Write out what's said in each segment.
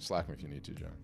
Slack me if you need to, John.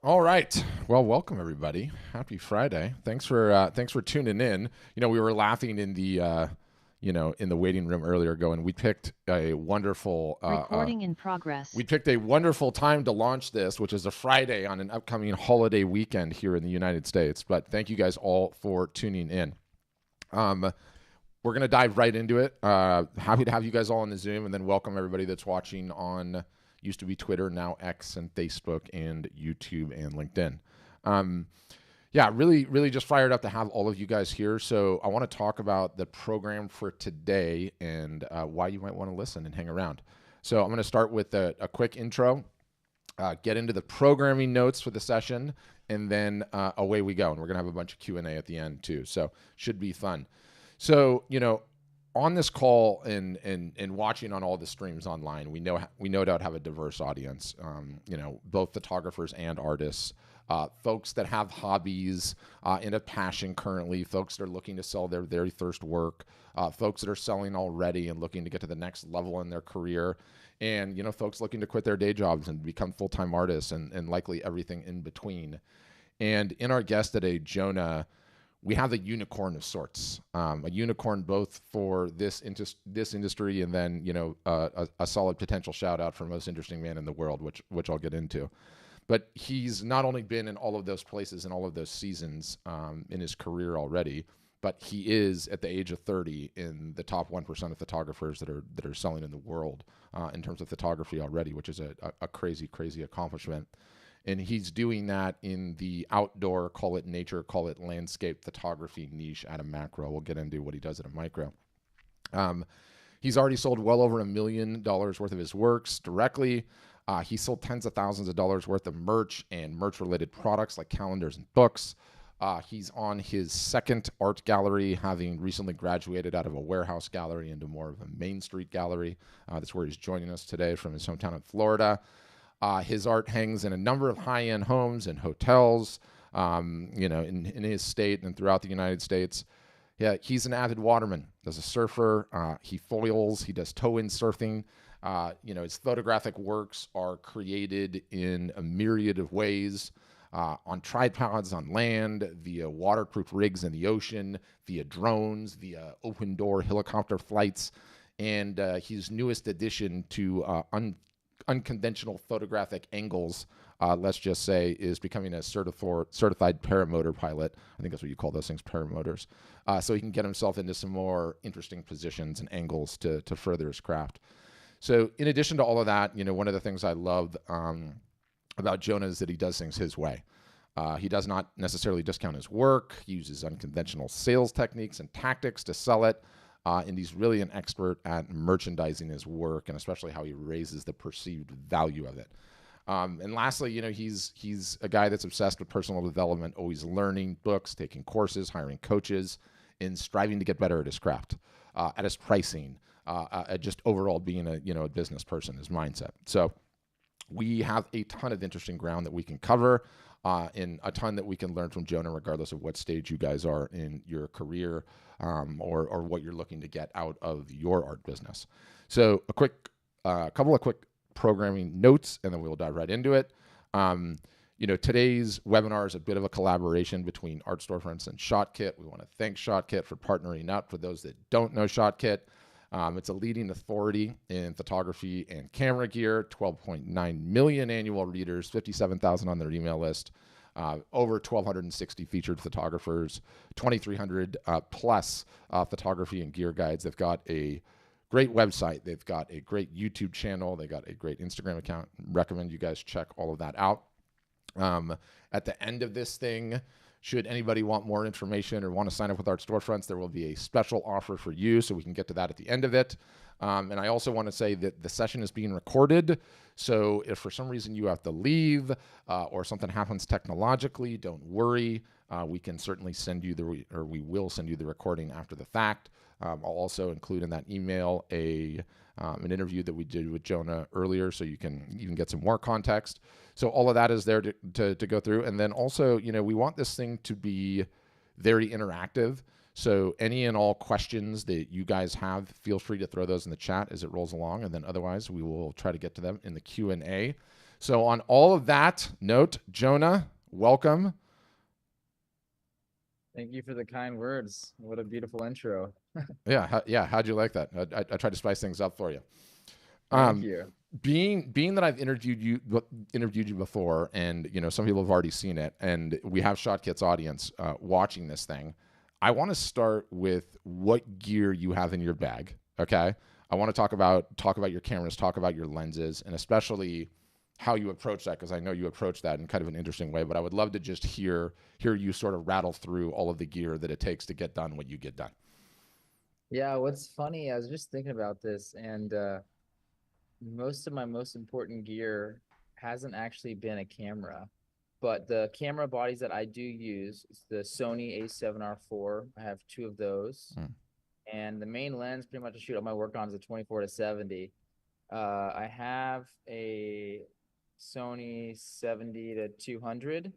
All right. Well, welcome everybody. Happy Friday. Thanks for tuning in. We were laughing in the in the waiting room earlier, going, Recording in progress. we picked a wonderful time to launch this, which is a Friday on an upcoming holiday weekend here in the United States. But thank you guys all for tuning in. We're gonna dive right into it. Happy to have you guys all on the Zoom, and then welcome everybody that's watching on used to be Twitter, now X and Facebook and YouTube and LinkedIn. Yeah, really just fired up to have all of you guys here. So I want to talk about the program for today and why you might want to listen and hang around. So I'm going to start with a quick intro, get into the programming notes for the session, and then away we go. And we're going to have a bunch of Q&A at the end too. So should be fun. So, on this call and watching on all the streams online, we no doubt have a diverse audience. Both photographers and artists, folks that have hobbies and a passion currently, folks that are looking to sell their very first work, folks that are selling already and looking to get to the next level in their career, and folks looking to quit their day jobs and become full-time artists, and likely everything in between. And in our guest today, Jonah, we have a unicorn of sorts, a unicorn both for this industry and then a solid potential shout out for most interesting man in the world, which I'll get into. But he's not only been in all of those places and all of those seasons in his career already, but he is at the age of 30 in the top 1% of photographers that are selling in the world in terms of photography already, which is a crazy accomplishment. And he's doing that in the outdoor, call it nature, call it landscape photography niche at a macro. We'll get into what he does at a micro. He's already sold well over $1 million worth of his works directly. He sold tens of thousands of dollars worth of merch and merch-related products like calendars and books. He's on his second art gallery, having recently graduated out of a warehouse gallery into more of a Main Street gallery. That's where he's joining us today from his hometown in Florida. His art hangs in a number of high-end homes and hotels, in his state and throughout the United States. Yeah, he's an avid waterman, as a surfer. He foils, he does toe-in surfing. His photographic works are created in a myriad of ways, on tripods on land, via waterproof rigs in the ocean, via drones, via open-door helicopter flights, and his newest addition to unconventional photographic angles, let's just say, is becoming a certified paramotor pilot. I think that's what you call those things, paramotors. So he can get himself into some more interesting positions and angles to further his craft. So in addition to all of that, one of the things I love about Jonah is that he does things his way. He does not necessarily discount his work. He uses unconventional sales techniques and tactics to sell it. And he's really an expert at merchandising his work, and especially how he raises the perceived value of it. And lastly, he's a guy that's obsessed with personal development, always learning books, taking courses, hiring coaches, and striving to get better at his craft, at his pricing, at just overall being a business person, his mindset. So we have a ton of interesting ground that we can cover, and a ton that we can learn from Jonah, regardless of what stage you guys are in your career, or what you're looking to get out of your art business. So a couple of quick programming notes, and then we'll dive right into it. Today's webinar is a bit of a collaboration between Art Storefronts and ShotKit. We want to thank ShotKit for partnering up. For those that don't know ShotKit, it's a leading authority in photography and camera gear, 12.9 million annual readers, 57,000 on their email list, over 1,260 featured photographers, 2,300 plus photography and gear guides. They've got a great website. They've got a great YouTube channel. They got a great Instagram account. Recommend you guys check all of that out. At the end of this thing, should anybody want more information or want to sign up with Art Storefronts, there will be a special offer for you, so we can get to that at the end of it. And I also want to say that the session is being recorded, so if for some reason you have to leave or something happens technologically, don't worry. We can certainly send you we will send you the recording after the fact. I'll also include in that email an interview that we did with Jonah earlier, so you can even get some more context. So all of that is there to go through. And then also, we want this thing to be very interactive. So any and all questions that you guys have, feel free to throw those in the chat as it rolls along. And then otherwise, we will try to get to them in the Q&A. So on all of that note, Jonah, welcome. Thank you for the kind words. What a beautiful intro. Yeah, how'd you like that? I tried to spice things up for you. Thank Um, you. being that I've interviewed you before, and some people have already seen it, and we have Shotkit's audience watching this thing. I want to start with what gear you have in your bag. Okay, I want to talk about your cameras, talk about your lenses, and especially how you approach that, because I know you approach that in kind of an interesting way. But I would love to just hear you sort of rattle through all of the gear that it takes to get done what you get done. Yeah, what's funny, I was just thinking about this, and most of my most important gear hasn't actually been a camera, but the camera bodies that I do use is the Sony A7R4. I have two of those, Mm. and the main lens, pretty much to shoot all my work on, is a 24 to 70. I have a Sony 70 to 200.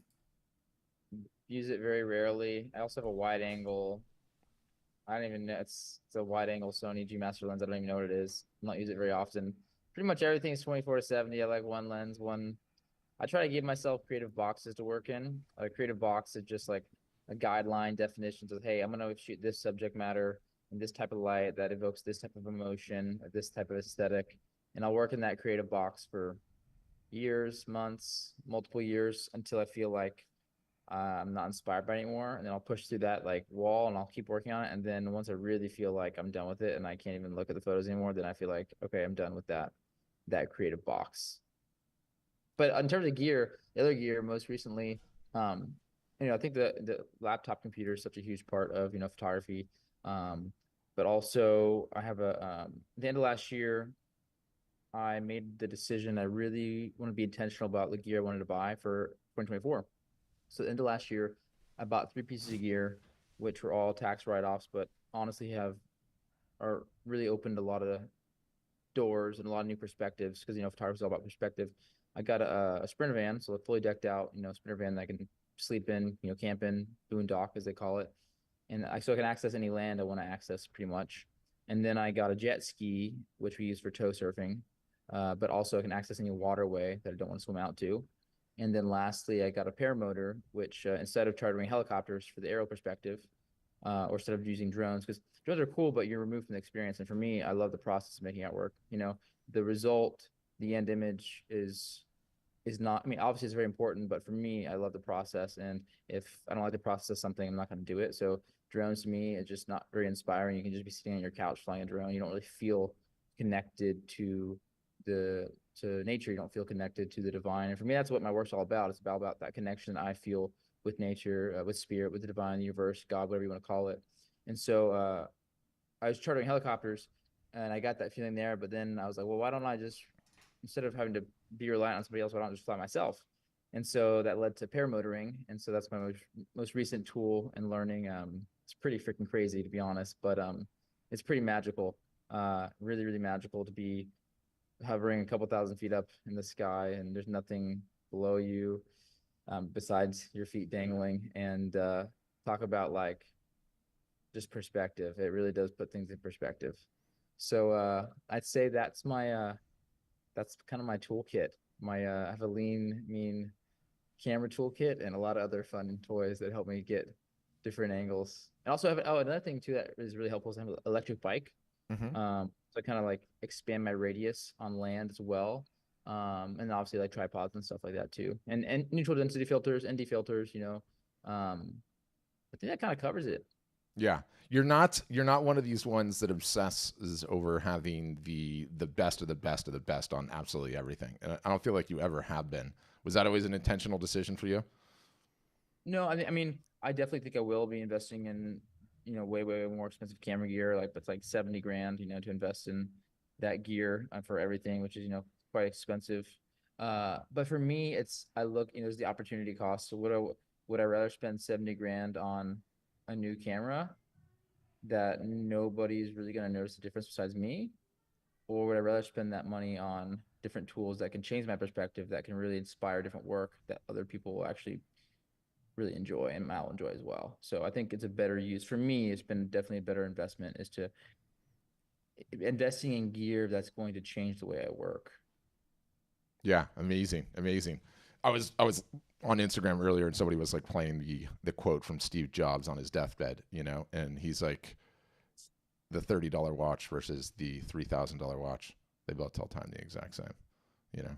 Use it very rarely. I also have a wide angle. I don't even know. It's a wide angle Sony G Master lens. I don't even know what it is. I don't use it very often. Pretty much everything is 24 to 70. I like one lens, one. I try to give myself creative boxes to work in. A creative box is just like a guideline definitions of, hey, I'm gonna shoot this subject matter in this type of light that evokes this type of emotion, or this type of aesthetic, and I'll work in that creative box for years, months, multiple years until I feel like I'm not inspired by it anymore. And then I'll push through that like wall and I'll keep working on it. And then once I really feel like I'm done with it and I can't even look at the photos anymore, then I feel like, okay, I'm done with that creative box. But in terms of gear, the other gear most recently, um, I think the laptop computer is such a huge part of, photography. Um, but also I have at the end of last year, I made the decision I really want to be intentional about the gear I wanted to buy for 2024. So at the end of last year, I bought three pieces of gear, which were all tax write-offs, but honestly have are really opened a lot of doors and a lot of new perspectives because photography is all about perspective. I got a sprinter van, so a fully decked out, sprinter van that I can sleep in, camp in, boondock as they call it, and so I can access any land I want to access pretty much. And then I got a jet ski, which we use for tow surfing, but also I can access any waterway that I don't want to swim out to. And then lastly, I got a paramotor, which instead of chartering helicopters for the aerial perspective, or instead of using drones, because drones are cool, but you're removed from the experience. And for me, I love the process of making it work. The result, the end image is not. I mean, obviously, it's very important, but for me, I love the process. And if I don't like the process of something, I'm not going to do it. So drones to me is just not very inspiring. You can just be sitting on your couch flying a drone. You don't really feel connected the to nature. You don't feel connected to the divine. And for me, that's what my work's all about. It's about that connection I feel with nature, with spirit, with the divine, the universe, God, whatever you want to call it. And so I was chartering helicopters, and I got that feeling there. But then I was like, well, why don't I just, instead of having to be reliant on somebody else, why don't I just fly myself? And so that led to paramotoring, and so that's my most recent tool in learning. It's pretty freaking crazy to be honest, but it's pretty magical. Really, really magical to be hovering a couple thousand feet up in the sky, and there's nothing below you besides your feet dangling. And talk about like just perspective. It really does put things in perspective. So I'd say that's kind of my toolkit. I have a lean, mean camera toolkit and a lot of other fun toys that help me get different angles. And also have another thing too that is really helpful is I have an electric bike. Mm-hmm. So I kind of like expand my radius on land as well. And obviously like tripods and stuff like that too. And neutral density filters, ND filters, I think that kind of covers it. Yeah. You're not one of these ones that obsesses over having the best of the best of the best on absolutely everything. And I don't feel like you ever have been. Was that always an intentional decision for you? No, I mean, I definitely think I will be investing in, way, way more expensive camera gear. Like that's like 70 grand, to invest in that gear for everything, which is, quite expensive. But for me, I look, there's the opportunity cost. So would I rather spend 70 grand on a new camera that nobody's really gonna notice the difference besides me? Or would I rather spend that money on different tools that can change my perspective, that can really inspire different work that other people will actually really enjoy and I'll enjoy as well. So I think it's a better use for me. It's been definitely a better investment is to investing in gear that's going to change the way I work. Yeah, amazing, amazing. I was on Instagram earlier and somebody was like playing the quote from Steve Jobs on his deathbed, and he's like the $30 watch versus the $3,000 watch. They both tell time the exact same. You know,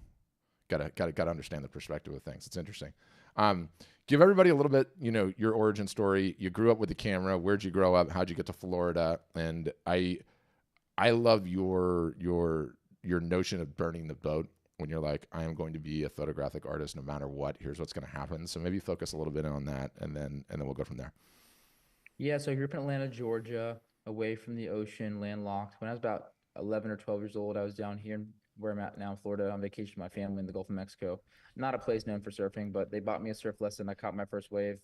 gotta understand the perspective of things. It's interesting. Um, Give everybody a little bit, your origin story. You grew up with the camera. Where'd you grow up? How'd you get to Florida? And I love your notion of burning the boat when you're like, I am going to be a photographic artist no matter what. Here's what's going to happen. So maybe focus a little bit on that, and then we'll go from there. Yeah, so I grew up in Atlanta, Georgia, away from the ocean, landlocked. When I was about 11 or 12 years old, I was down here where I'm at now in Florida on vacation with my family in the Gulf of Mexico. Not a place known for surfing, but they bought me a surf lesson. I caught my first wave.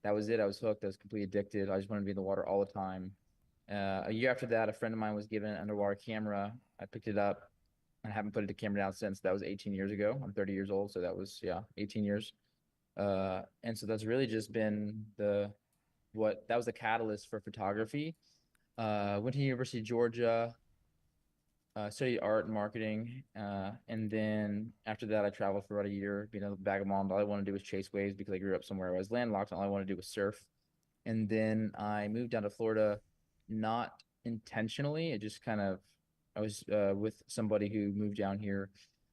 That was it. I was hooked. I was completely addicted. I just wanted to be in the water all the time. A year after that, a friend of mine was given an underwater camera. I picked it up. I haven't put the camera down since. That was 18 years ago. I'm 30 years old, so that was, yeah, 18 years. And so that's really just been what that was the catalyst for photography. Went to University of Georgia, studied art and marketing, and then after that, I traveled for about a year, being a vagabond. All I wanted to do was chase waves because I grew up somewhere where I was landlocked. All I wanted to do was surf. And then I moved down to Florida, not intentionally. It just kind of I was with somebody who moved down here,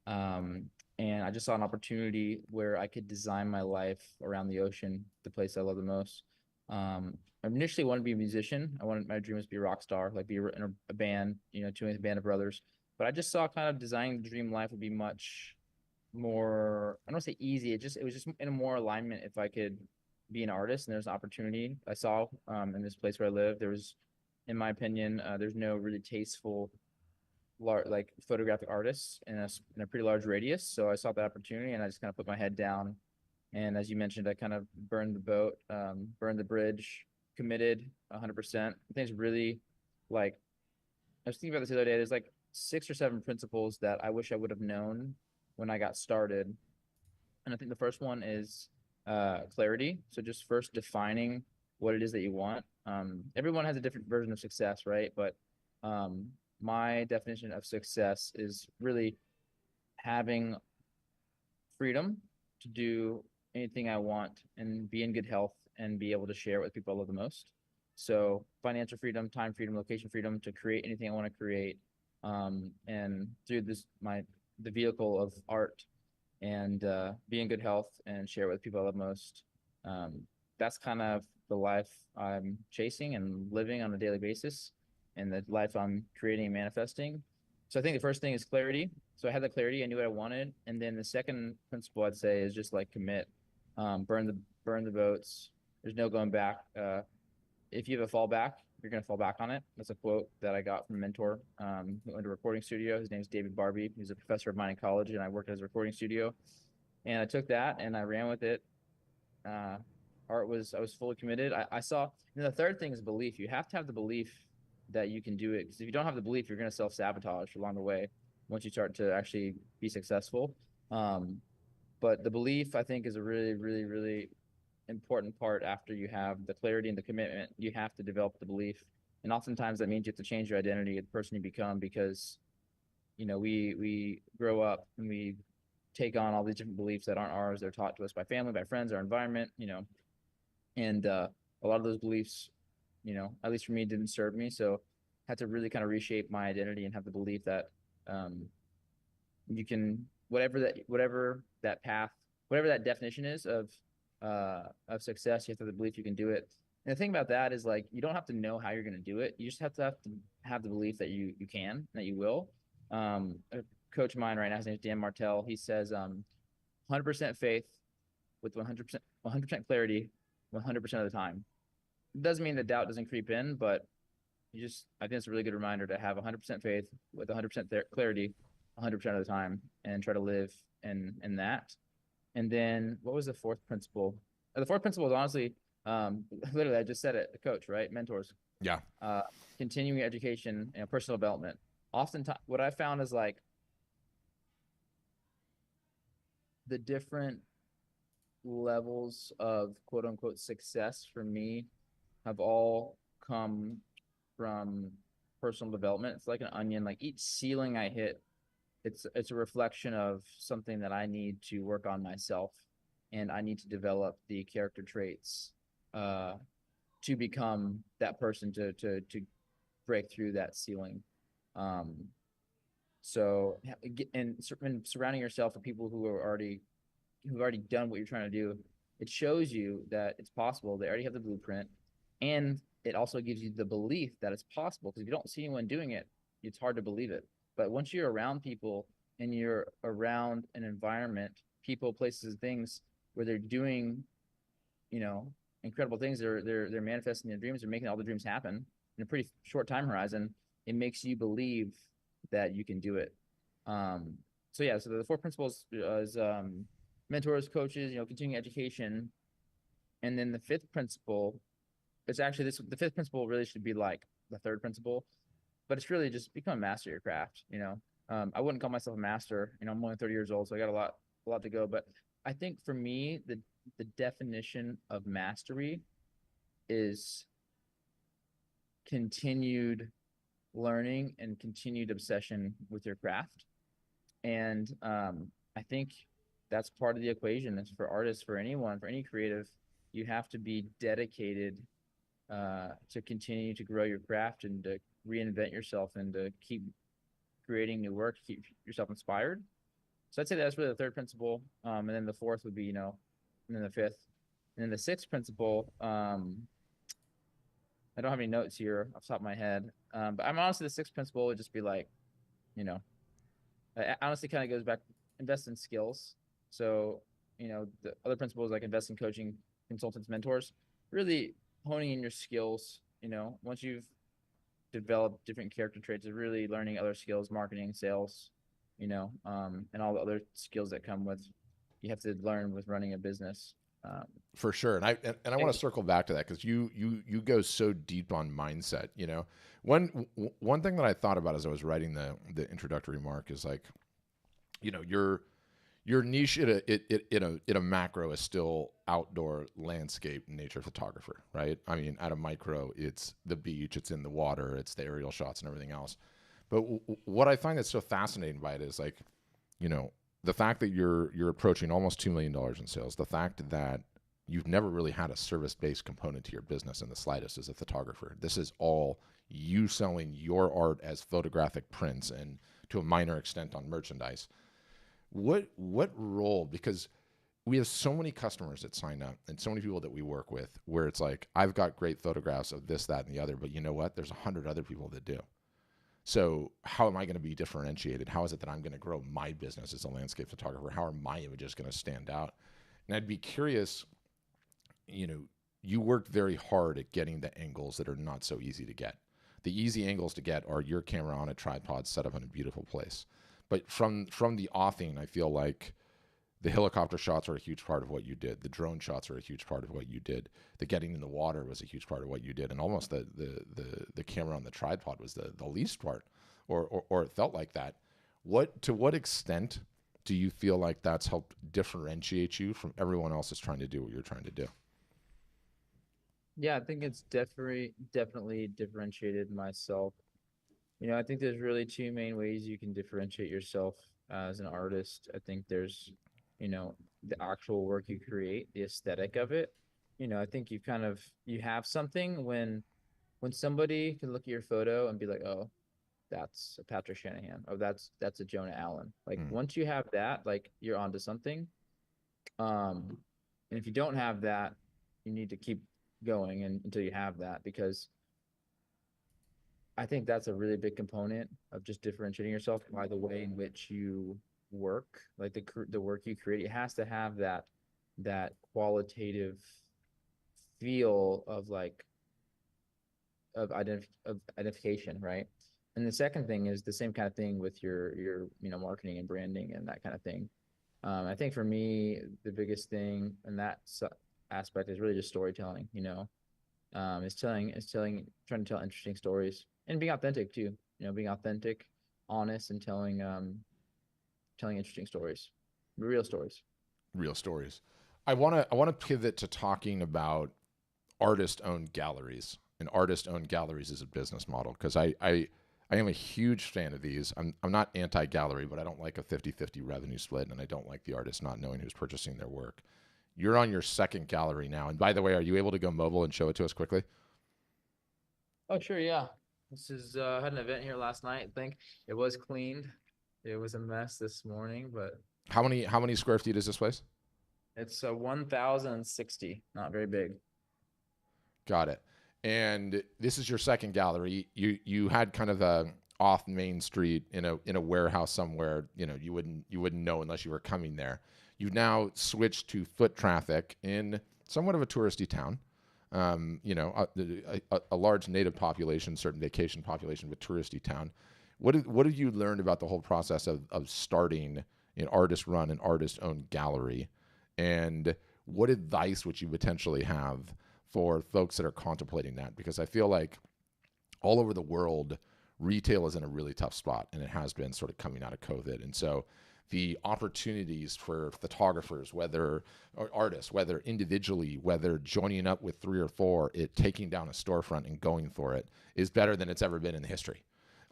um, and I just saw an opportunity where I could design my life around the ocean, the place I love the most. I initially wanted to be a musician. I wanted my dream was to be a rock star, like be in a band, touring with a band of brothers. But I just saw kind of designing the dream life would be much more. I don't say easy. It was just in a more alignment if I could be an artist. And there's an opportunity I saw in this place where I live. There was, in my opinion, there's no really tasteful like photographic artists in a pretty large radius. So I saw the opportunity and I just kind of put my head down. And as you mentioned, I kind of burned the boat, burned the bridge, committed 100%. I think it's really like I was thinking about this the other day. There's like 6 or 7 principles that I wish I would have known when I got started. And I think the first one is clarity. So just first defining what it is that you want. Everyone has a different version of success, right? But um, my definition of success is really having freedom to do anything I want and be in good health and be able to share it with people I love the most. So financial freedom, time freedom, location freedom to create anything I want to create. And through the vehicle of art and be in good health and share it with people I love most. Um, that's kind of the life I'm chasing and living on a daily basis, and the life I'm creating and manifesting. So I think the first thing is clarity. So I had the clarity, I knew what I wanted, and then the second principle I'd say is just like commit, burn the boats. There's no going back. If you have a fallback, you're going to fall back on it. That's a quote that I got from a mentor who owned a recording studio. His name's David Barbie. He's a professor of mine in college, and I worked at his recording studio. And I took that and I ran with it. Uh, I was fully committed. I saw, and the third thing is belief. You have to have the belief that you can do it. Because if you don't have the belief, you're going to self sabotage along the way once you start to actually be successful. Um, but the belief, I think, is a really, really, really important part after you have the clarity and the commitment. You have to develop the belief. And oftentimes that means you have to change your identity, the person you become, because we grow up and we take on all these different beliefs that aren't ours. They're taught to us by family, by friends, our environment, and a lot of those beliefs, at least for me, didn't serve me. So I had to really kind of reshape my identity and have the belief that um, you can whatever that path, whatever that definition is of success, you have to have the belief you can do it. And the thing about that is like you don't have to know how you're going to do it. You just have to have the belief that you can, that you will. A coach of mine right now, his name is Dan Martell. He says 100% faith with 100% clarity 100% of the time. It doesn't mean that doubt doesn't creep in, but I think it's a really good reminder to have 100% faith with 100% clarity 100% of the time and try to live in that. And then what was the fourth principle? The fourth principle is honestly, literally, I just said it, the coach, right? Mentors, Yeah. uh, continuing education and personal development. Oftentimes, what I found is like the different levels of quote unquote success for me have all come from personal development. It's like an onion. Like each ceiling I hit it's a reflection of something that I need to work on myself, and I need to develop the character traits uh, to become that person to break through that ceiling. Um, so and surrounding yourself with people who've already done what you're trying to do, it shows you that it's possible. They already have the blueprint, and it also gives you the belief that it's possible. Because if you don't see anyone doing it, it's hard to believe it. But once you're around people and you're around an environment, people, places, things where they're doing, you know, incredible things, they're manifesting their dreams, they're making all the dreams happen in a pretty short time horizon. It makes you believe that you can do it. Um, so yeah, so the four principles is mentors, coaches, continuing education, and then the fifth principle. It's actually this. The fifth principle really should be like the third principle, but it's really just become a master of your craft. I wouldn't call myself a master. I'm only 30 years old, so I got a lot to go. But I think for me, the definition of mastery is continued learning and continued obsession with your craft. And I think that's part of the equation. It's for artists, for anyone, for any creative. You have to be dedicated to continue to grow your craft and to reinvent yourself and to keep creating new work, keep yourself inspired. So I'd say that's really the third principle. And then the fourth would be, and then the fifth. And then the sixth principle, I don't have any notes here off the top of my head. But I'm honestly, the sixth principle would just be like, you know, it honestly kind of goes back, invest in skills. So, the other principles like invest in coaching, consultants, mentors, really honing in your skills. Once you've developed different character traits, is really learning other skills, marketing, sales, and all the other skills that come with, you have to learn with running a business. For sure. And I want to circle back to that because you go so deep on mindset. One thing that I thought about as I was writing the introductory mark is like, your niche in a macro is still outdoor landscape nature photographer, right? I mean, at a micro, it's the beach, it's in the water, it's the aerial shots and everything else. But what I find that's so fascinating by it is like, the fact that you're approaching almost $2 million in sales, the fact that you've never really had a service-based component to your business in the slightest as a photographer. This is all you selling your art as photographic prints and to a minor extent on merchandise. What role, because we have so many customers that sign up and so many people that we work with where it's like, I've got great photographs of this, that, and the other, but you know what? There's 100 other people that do. So how am I going to be differentiated? How is it that I'm going to grow my business as a landscape photographer? How are my images going to stand out? And I'd be curious, you work very hard at getting the angles that are not so easy to get. The easy angles to get are your camera on a tripod set up in a beautiful place. But from the offing, I feel like the helicopter shots are a huge part of what you did. The drone shots are a huge part of what you did. The getting in the water was a huge part of what you did. And almost the camera on the tripod was the least part, or it felt like that. To what extent do you feel like that's helped differentiate you from everyone else that's trying to do what you're trying to do? Yeah, I think it's definitely differentiated myself. I think there's really two main ways you can differentiate yourself as an artist. I think there's, the actual work you create, the aesthetic of it. I think you have something when somebody can look at your photo and be like, oh, that's a Patrick Shanahan. Oh, that's a Jonah Allen. Like Mm, once you have that, like you're onto something. And if you don't have that, you need to keep going until you have that, because I think that's a really big component of just differentiating yourself by the way in which you work, like the work you create. It has to have that qualitative feel of like of identification, right? And the second thing is the same kind of thing with your marketing and branding and that kind of thing. I think for me, the biggest thing in that aspect is really just storytelling. Trying to tell interesting stories and being authentic too. Being authentic, honest, and telling interesting stories, real stories. real stories. I want to pivot to talking about artist-owned galleries and artist-owned galleries as a business model because I I am a huge fan of these. I'm not anti-gallery, but I don't like a 50-50 revenue split, and I don't like the artist not knowing who's purchasing their work. You're on your second gallery now. And by the way, are you able to go mobile and show it to us quickly? Oh, sure, yeah. This is had an event here last night. I think it was cleaned. It was a mess this morning, but How many square feet is this place? it's 1,060, not very big. Got it. And this is your second gallery. You had kind of a off Main Street in a warehouse somewhere. You wouldn't know unless you were coming there. You've now switched to foot traffic in somewhat of a touristy town. A large native population, certain vacation population, but touristy town. What have you learned about the whole process of starting an artist-run and artist-owned gallery, and what advice would you potentially have for folks that are contemplating that? Because I feel like all over the world, retail is in a really tough spot, and it has been sort of coming out of COVID. And so the opportunities for photographers, whether or artists, whether individually, whether joining up with three or four, taking down a storefront and going for it is better than it's ever been in history.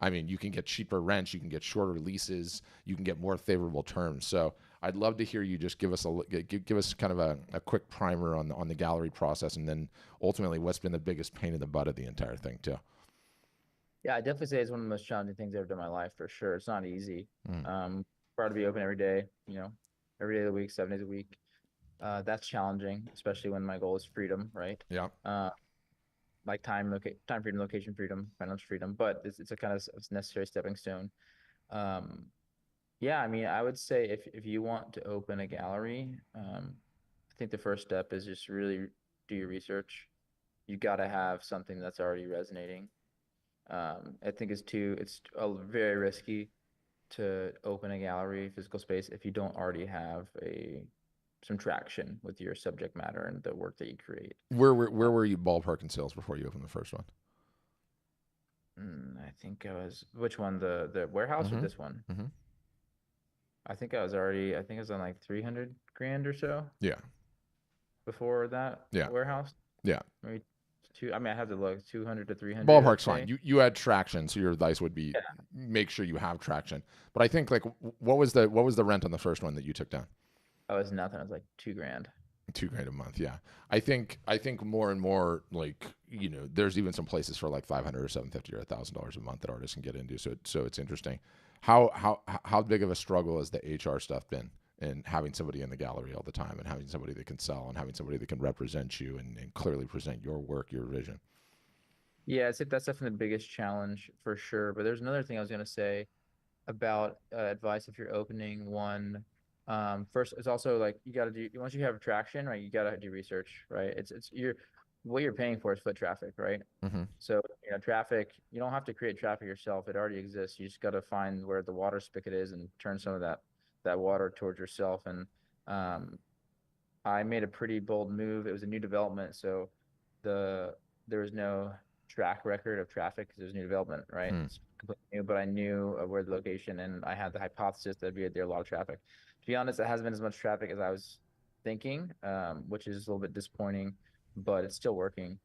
I mean, you can get cheaper rents, you can get shorter leases, you can get more favorable terms. So I'd love to hear you just give us kind of a quick primer on the gallery process, and then ultimately what's been the biggest pain in the butt of the entire thing too. Yeah, I definitely say it's one of the most challenging things I've ever done in my life for sure. It's not easy. Mm. Proud to be open every day, every day of the week, 7 days a week. That's challenging, especially when my goal is freedom, right? Yeah. Like time freedom, location freedom, financial freedom, but it's a kind of necessary stepping stone. Yeah, I mean, I would say if you want to open a gallery, I think the first step is just really do your research. You got to have something that's already resonating. I think it's very risky to open a gallery physical space if you don't already have some traction with your subject matter and the work that you create. Where were you ballpark in sales before you opened the first one? I think I was, which one, the warehouse or Mm-hmm. this one? Mm-hmm. I think I was on like 300 grand or so Yeah. before that Yeah. warehouse. Yeah. Maybe I mean, I have to look 200 to 300, I'd Ballpark's fine. say. You had traction, so your advice would be Yeah. make sure you have traction. But I think like what was the rent on the first one that you took down? I was nothing. I was like 2 grand. $2,000 a month. Yeah. I think more and more, like, there's even some places for like 500 or 750 or $1,000 a month that artists can get into. So it's interesting. How big of a struggle has the HR stuff been, and having somebody in the gallery all the time, and having somebody that can sell, and having somebody that can represent you and clearly present your work, your vision? Yeah, I think that's definitely the biggest challenge for sure. But there's another thing I was gonna say about advice if you're opening one. First, it's also like you got to do once you have traction, right? You got to do research, right? It's what you're paying for is foot traffic, right? Mm-hmm. So traffic. You don't have to create traffic yourself; it already exists. You just got to find where the water spigot is and turn some of that water towards yourself. And um, I made a pretty bold move. It was a new development, so there was no track record of traffic because it was new development, right? Hmm. It's completely new, but I knew where the location, and I had the hypothesis that there'd be a lot of traffic. To be honest, it hasn't been as much traffic as I was thinking, which is a little bit disappointing, but it's still working.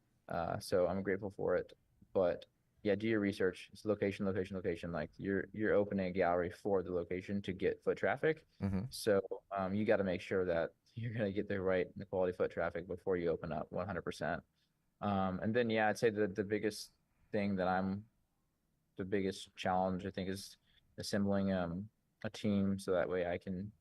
So I'm grateful for it. But yeah, do your research. It's location, location, location. Like you're opening a gallery for the location to get foot traffic. Mm-hmm. So you got to make sure that you're gonna get the right and the quality foot traffic before you open up 100%. And then yeah, I'd say the biggest thing that the biggest challenge I think is assembling a team so that way I can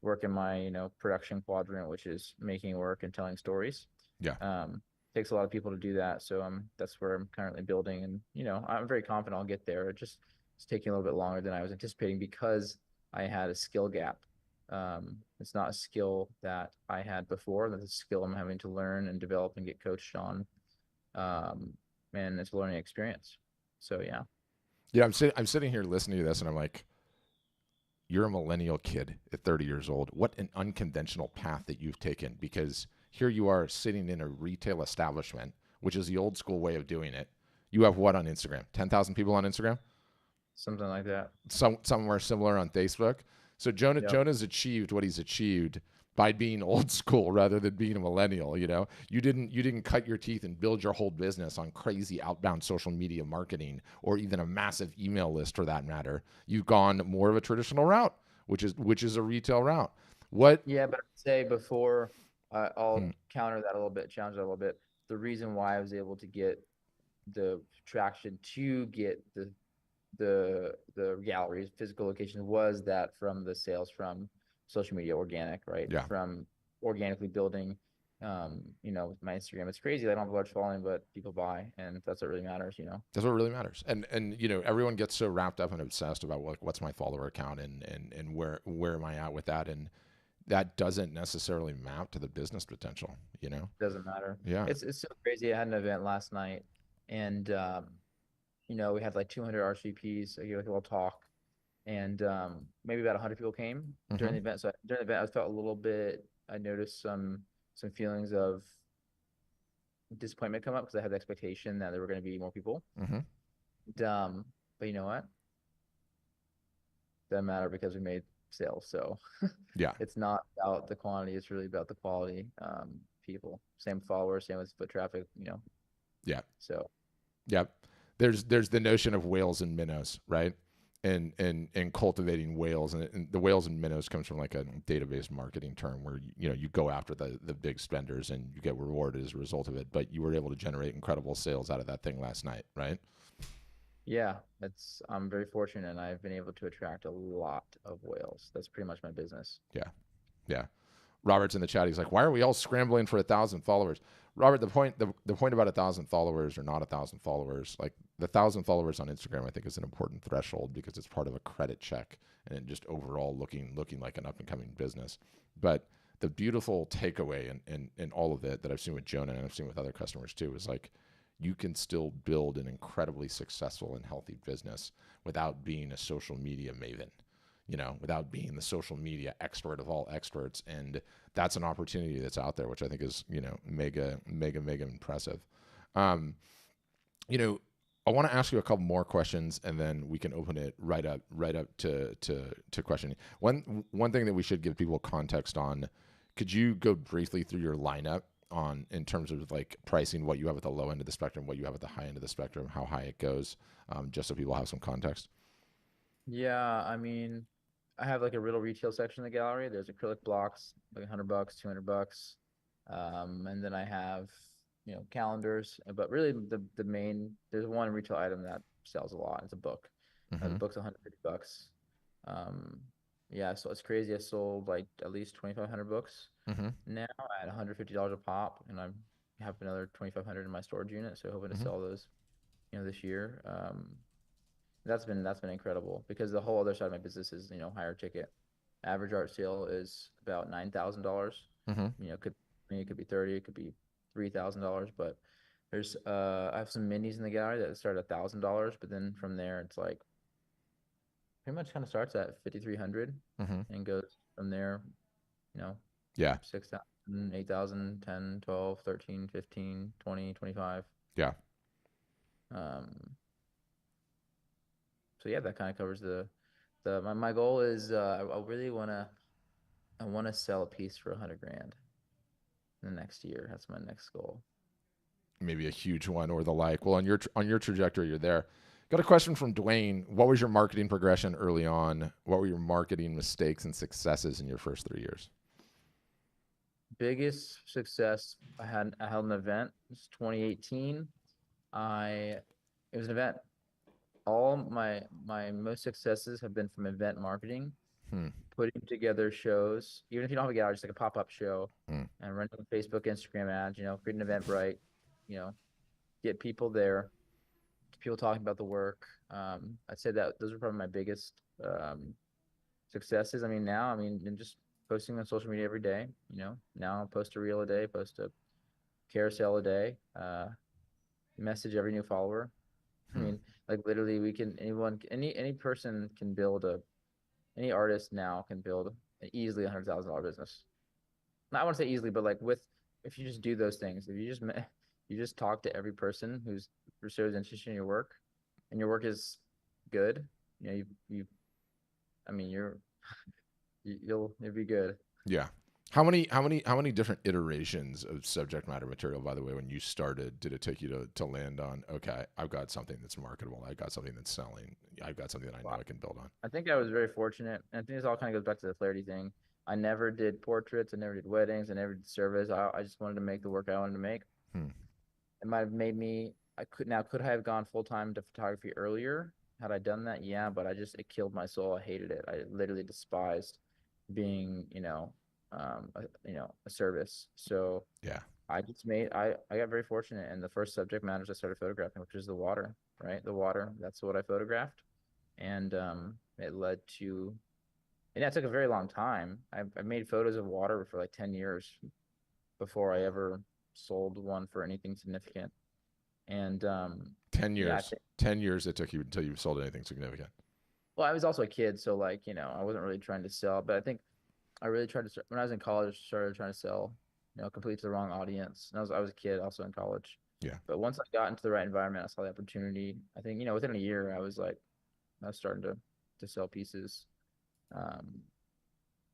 work in my production quadrant, which is making work and telling stories. Yeah. Takes a lot of people to do that, so that's where I'm currently building, and I'm very confident I'll get there. It's taking a little bit longer than I was anticipating because I had a skill gap. It's not a skill that I had before. That's a skill I'm having to learn and develop and get coached on. And it's a learning experience. So yeah. Yeah. I'm sitting here listening to this, and I'm like, you're a millennial kid at 30 years old. What an unconventional path that you've taken, because here you are sitting in a retail establishment, which is the old school way of doing it. You have what on Instagram? 10,000 people on Instagram? Something like that. Somewhere similar on Facebook. So Yep. Jonah's achieved what he's achieved by being old school rather than being a millennial. You didn't cut your teeth and build your whole business on crazy outbound social media marketing or even a massive email list for that matter. You've gone more of a traditional route, which is a retail route. What? Yeah, but I'd say before Hmm, I'll counter that a little bit, challenge that a little bit. The reason why I was able to get the traction to get the galleries, physical locations, was that from the sales from social media, organic, right? yeah, From organically building, with my Instagram. It's crazy. I don't have a large following, but people buy, and that's what really matters. that's what really matters. And everyone gets so wrapped up and obsessed about what's my follower count and where am I at with that, and that doesn't necessarily map to the business potential. Doesn't matter. Yeah. It's so crazy. I had an event last night, and we had like 200 RSVPs. I gave like a little talk, and maybe about 100 people came during Mm-hmm. the event. So during the event, I felt a little bit. I noticed some feelings of disappointment come up because I had the expectation that there were going to be more people. Mm-hmm. But you know what? Doesn't matter because we made sales. So Yeah. it's not about the quantity; it's really about the quality. People, same followers, same with foot traffic. Yeah. So Yeah. There's the notion of whales and minnows, right? And cultivating whales, and the whales and minnows comes from like a database marketing term where you go after the big spenders and you get rewarded as a result of it. But you were able to generate incredible sales out of that thing last night, right? yeah, I'm very fortunate, and I've been able to attract a lot of whales. That's pretty much my business. Yeah. Yeah. Robert's in the chat. He's like, "Why are we all scrambling for 1,000 followers?" Robert, the point about 1,000 followers or not 1,000 followers, like the 1,000 followers on Instagram, I think is an important threshold because it's part of a credit check and just overall looking like an up and coming business. But the beautiful takeaway in all of it that I've seen with Jonah and I've seen with other customers too is like you can still build an incredibly successful and healthy business without being a social media maven, without being the social media expert of all experts. And that's an opportunity that's out there, which I think is, mega, mega, mega impressive. Um, you know, I want to ask you a couple more questions, and then we can open it right up to questioning. One thing that we should give people context on. Could you go briefly through your lineup on in terms of like pricing, what you have at the low end of the spectrum, what you have at the high end of the spectrum, how high it goes, just so people have some context? Yeah, I mean, I have like a real retail section in the gallery. There's acrylic blocks, like $100, $200. And then I have, calendars. But really, the main there's one retail item that sells a lot. It's a book. The Mm-hmm. book's $150. Um, yeah, so it's crazy. I sold like at least 2,500 books Mm-hmm. now at $150 a pop, and I have another 2,500 in my storage unit. So hoping to Mm-hmm. sell those, this year. That's been incredible because the whole other side of my business is, higher ticket. Average art sale is about $9,000. Mm-hmm. Could I mean, it could be 30, it could be $3,000, but I have some minis in the gallery that start at $1,000, but then from there it's like pretty much kind of starts at 5,300 Mm-hmm. and goes from there, you know, Yeah. 6,000, 8,000, 10, 12, 13, 15, 20, 25. Yeah. Um, so yeah, that kind of covers my goal is I really I want to sell a piece for 100 grand in the next year. That's my next goal. Maybe a huge one or the like. Well, on your trajectory, you're there. Got a question from Dwayne. What was your marketing progression early on? What were your marketing mistakes and successes in your first 3 years? Biggest success I held an event. It's 2018. I It was an event. All my most successes have been from event marketing, Hmm. putting together shows, even if you don't have a gallery, just like a pop-up show, Hmm. and running Facebook, Instagram ads, create an Eventbrite, you know, get people there, get people talking about the work. I'd say that those are probably my biggest successes. I'm just posting on social media every day, now I'll post a reel a day, post a carousel a day, message every new follower. I Hmm. mean, like literally any person can build any artist now can build an easily $100,000 business. Not I want to say easily, but like if you just do those things, if you just you just talk to every person who shows interest in your work, and your work is good, you know, you I mean you'll be good. Yeah. How many different iterations of subject matter material, by the way, when you started, did it take you to land on, okay, I've got something that's marketable, I've got something that's selling, I've got something that I know Wow. I can build on? I think I was very fortunate. And I think this all kind of goes back to the clarity thing. I never did portraits. I never did weddings. I never did service. I just wanted to make the work I wanted to make. Hmm. It might have made me, could I have gone full time to photography earlier? Had I done that? Yeah, but it killed my soul. I hated it. I literally despised being, a service. So Yeah. I got very fortunate. And the first subject matters I started photographing, which is the water, right? The water. That's what I photographed. And it led to, and that took a very long time. I made photos of water for like 10 years before I ever sold one for anything significant. And 10 yeah, years. 10 years it took you until you sold anything significant. well, I was also a kid, so like, I wasn't really trying to sell, but I think I really tried to when I was in college, started trying to sell, completely to the wrong audience. And I was a kid also in college. Yeah. But once I got into the right environment, I saw the opportunity. I think, within a year, I was starting to sell pieces. Um,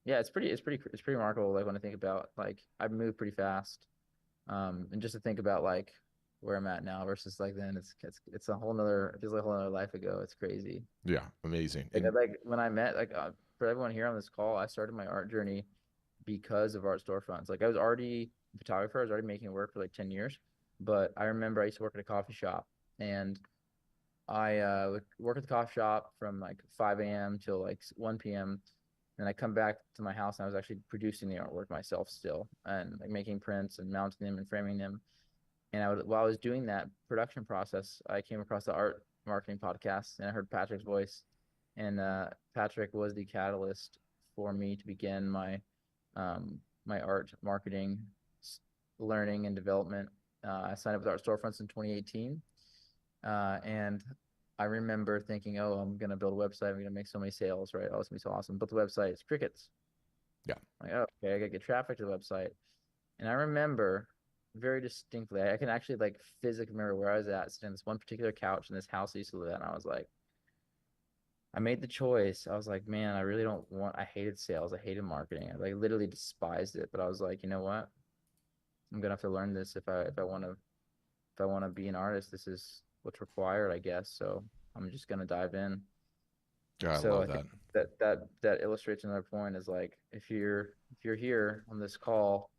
yeah, it's pretty remarkable. Like when I think about like I've moved pretty fast. And just to think about like where I'm at now versus like then, it's a whole nother. It feels like a whole nother life ago. It's crazy. Yeah. Amazing. Like And when I met for everyone here on this call, I started my art journey because of art storefronts. Like I was already a photographer. I was already making work for like 10 years. But I remember I used to work at a coffee shop, and I would work at the coffee shop from like 5 a.m. till like 1 p.m. And I come back to my house and I was actually producing the artwork myself still and like making prints and mounting them and framing them. And while I was doing that production process, I came across the art marketing podcast and I heard Patrick's voice. And Patrick was the catalyst for me to begin my art marketing learning and development. I signed up with Art Storefronts in 2018. And I remember thinking, oh, I'm gonna build a website. I'm gonna make so many sales, right? Oh, it's gonna be so awesome. Built the website. It's crickets. yeah. Like, oh, okay, I gotta get traffic to the website. And I remember very distinctly, I can actually like physically remember where I was at, sitting on this one particular couch in this house I used to live at. And I was like, I made the choice. I was like, man, I really don't want. I hated sales. I hated marketing. I like literally despised it. But I was like, you know what? I'm gonna have to learn this if I want to be an artist. This is what's required, I guess. So I'm just gonna dive in. Yeah, I So love I think that. that illustrates another point is like if you're here on this call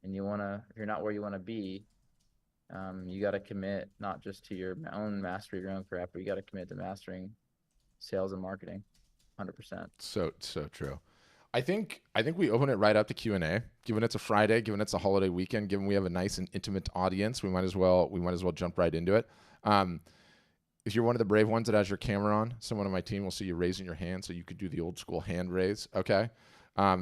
and if you're not where you want to be, you got to commit not just to your own mastery of your own craft, but you got to commit to mastering sales and marketing, 100%. So true. I think we open it right up to Q&A. Given it's a Friday, given it's a holiday weekend, given we have a nice and intimate audience, we might as well jump right into it. Um, if you're one of the brave ones that has your camera on, someone on my team will see you raising your hand, so you could do the old school hand raise. Okay.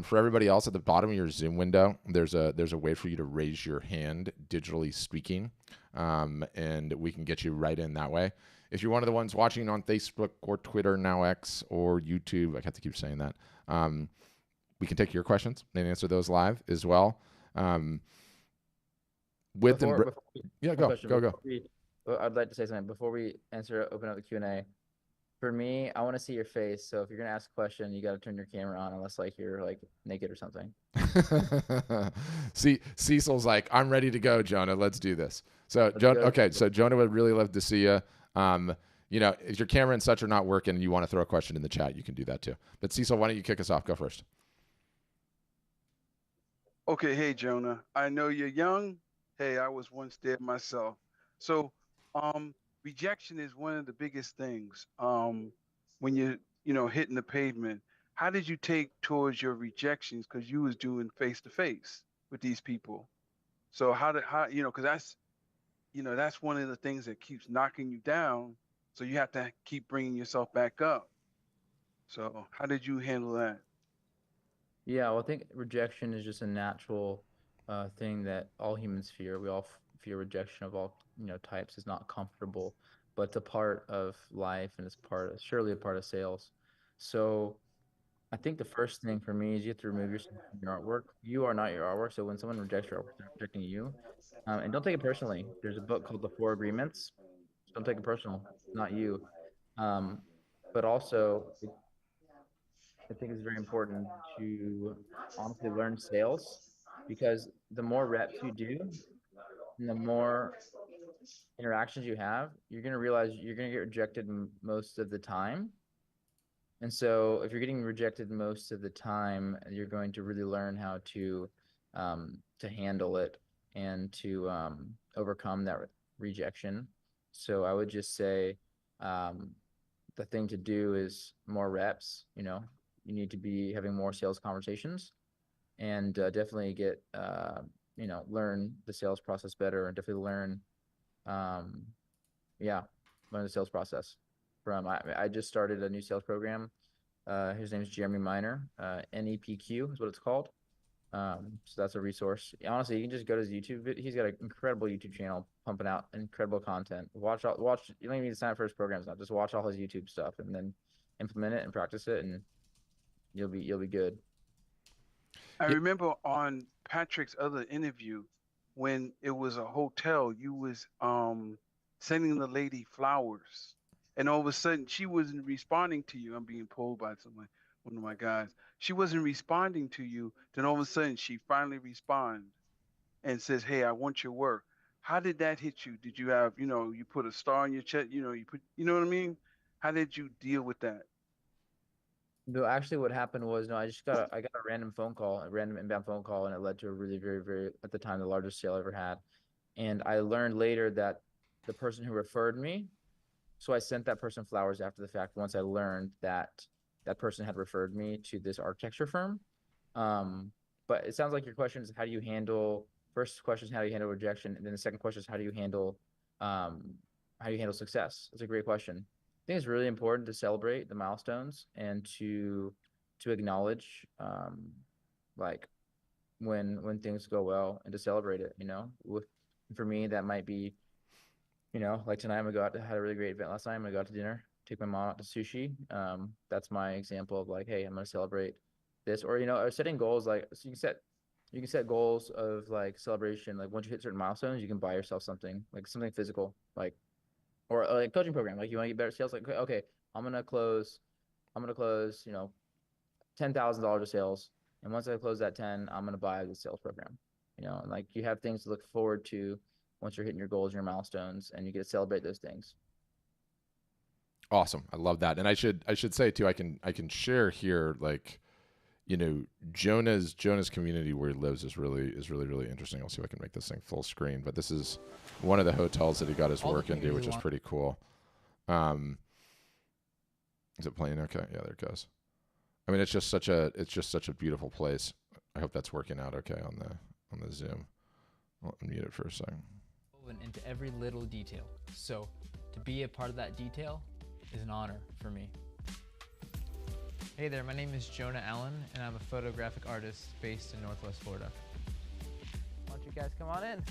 For everybody else, at the bottom of your Zoom window, there's a way for you to raise your hand, digitally speaking, and we can get you right in that way. If you're one of the ones watching on Facebook or Twitter, now X, or YouTube, I have to keep saying that. Um, we can take your questions and answer those live as well. Um, with and Before yeah, one go question go go. I'd like to say something before we open up the Q&A. For me, I want to see your face. So if you're gonna ask a question, you got to turn your camera on unless like you're like naked or something. See, Cecil's like, I'm ready to go, Jonah. Let's do this. So, Let's go. okay. So, Jonah would really love to see you. If your camera and such are not working and you want to throw a question in the chat, you can do that too. But, Cecil, why don't you kick us off? Go first. Okay, hey Jonah. I know you're young. Hey, I was once there myself. So, um, rejection is one of the biggest things. When you're hitting the pavement. How did you take towards your rejections? Because you was doing face to face with these people. So because that's one of the things that keeps knocking you down. So you have to keep bringing yourself back up. So how did you handle that? Yeah, well, I think rejection is just a natural thing that all humans fear. We all fear rejection of all types. Is not comfortable, but it's a part of life and surely a part of sales. So I think the first thing for me is you have to remove yourself from your artwork. You are not your artwork. So when someone rejects your artwork, they're rejecting you. And don't take it personally. There's a book called The Four Agreements. So don't take it personal. It's not you. Um, but also I think it's very important to honestly learn sales because the more reps you do and the more interactions you have, you're going to realize you're going to get rejected most of the time. And so if you're getting rejected most of the time, you're going to really learn how to handle it and to overcome that rejection. So I would just say um, the thing to do is more reps. You need to be having more sales conversations and definitely get learn the sales process better and definitely um, yeah, learn the sales process. I just started a new sales program. His name is Jeremy Miner. NEPQ is what it's called. So that's a resource. Honestly, you can just go to his YouTube. He's got an incredible YouTube channel pumping out incredible content. Watch. You don't even need to sign up for his programs now. Just watch all his YouTube stuff and then implement it and practice it, and you'll be good. I Yeah, remember on Patrick's other interview when it was a hotel, you was sending the lady flowers, and all of a sudden she wasn't responding to you. I'm being pulled by one of my guys. She wasn't responding to you. Then all of a sudden she finally responds and says, "Hey, I want your work." How did that hit you? Did you have, you put a star on your chest, you know what I mean? How did you deal with that? No, actually, what happened was no, I got a random phone call, a random inbound phone call, and it led to a really very very at the time the largest sale I ever had. And I learned later that the person who referred me, so I sent that person flowers after the fact. Once I learned that that person had referred me to this architecture firm. Um, but it sounds like your question is how do you handle first question is how do you handle rejection, and then the second question is um, how do you handle success? That's a great question. I think it's really important to celebrate the milestones and to acknowledge like when things go well and to celebrate it. With for me that might be like tonight I'm gonna go out to had a really great event last night. I'm gonna go out to dinner, take my mom out to sushi. That's my example of like, hey, I'm gonna celebrate this, or or setting goals like so you can set goals of like celebration. Like once you hit certain milestones, you can buy yourself something physical, like or like coaching program. Like you want to get better sales, like okay, I'm gonna close, $10,000 of sales, and once I close that 10, I'm gonna buy the sales program. And like you have things to look forward to once you're hitting your goals and your milestones, and you get to celebrate those things. awesome. I love that. And I should say too, I can share here like Jonah's community where he lives is really interesting. I'll see if I can make this thing full screen. But this is one of the hotels that he got his work into, which is pretty cool. Um, is it playing? Okay, yeah, there it goes. I mean, it's just such a beautiful place. I hope that's working out okay on the Zoom. I'll mute it for a second. Woven into every little detail. So to be a part of that detail is an honor for me. Hey there, my name is Jonah Allen, and I'm a photographic artist based in Northwest Florida. Why don't you guys come on in?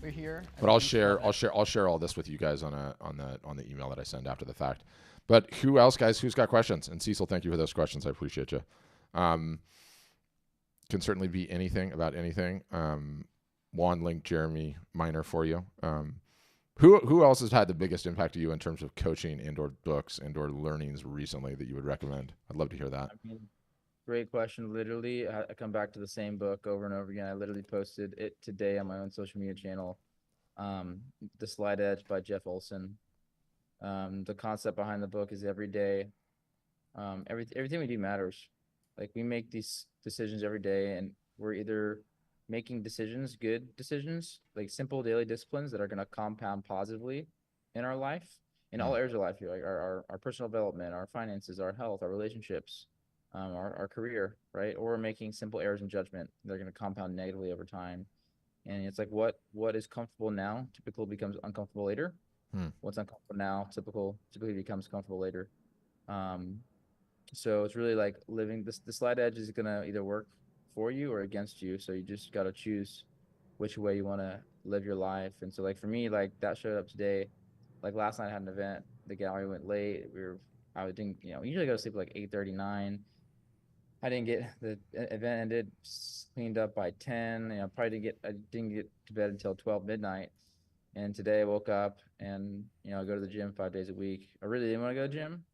We're here. But I'll share all this with you guys on the email that I send after the fact. But who else, guys? Who's got questions? And Cecil, thank you for those questions. I appreciate you. Can certainly be anything about anything. Juan linked Jeremy Miner for you. Who else has had the biggest impact to you in terms of coaching and/or books and/or learnings recently that you would recommend? I'd love to hear that. I mean, great question. Literally, I come back to the same book over and over again. I literally posted it today on my own social media channel. The Slide Edge by Jeff Olson. The concept behind the book is every day. Everything we do matters. Like we make these decisions every day, and we're either making decisions, good decisions, like simple daily disciplines that are going to compound positively in our life, in all areas of life, like our personal development, our finances, our health, our relationships, our career, right? Or we're making simple errors in judgment that are going to compound negatively over time. And it's like what is comfortable now typically becomes uncomfortable later. What's uncomfortable now typically becomes comfortable later. So it's really like living this. The slide edge is gonna either work for you or against you. So you just gotta choose which way you want to live your life. And so like for me, like that showed up today. Like last night I had an event. The gallery went late. I didn't, usually go to sleep at like 8:39. I didn't get the event ended cleaned up by 10. I didn't get to bed until 12 midnight. And today I woke up and I go to the gym 5 days a week. I really didn't want to go to the gym.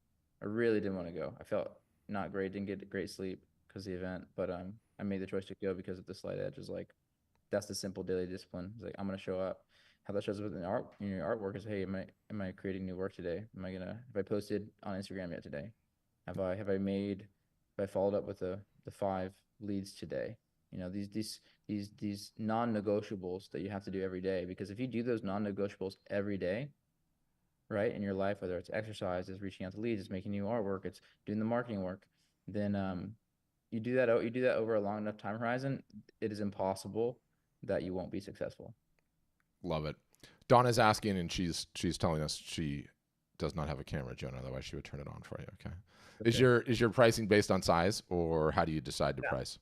I really didn't want to go. I felt not great. Didn't get great sleep because of the event, but I made the choice to go because of the slight edge. Is like that's the simple daily discipline. It's like I'm gonna show up. How that shows up in art, in your artwork is, hey, am I creating new work today? Have I posted on Instagram yet today? Have I followed up with the 5 leads today? You know, these non-negotiables that you have to do every day, because if you do those non-negotiables every day, right, in your life, whether it's exercise, it's reaching out to leads, it's making new artwork, it's doing the marketing work, then you do that over a long enough time horizon, it is impossible that you won't be successful. Love it. Donna's asking, and she's telling us she does not have a camera, Jonah. Otherwise, she would turn it on for you. Okay. Is your pricing based on size, or how do you decide to price?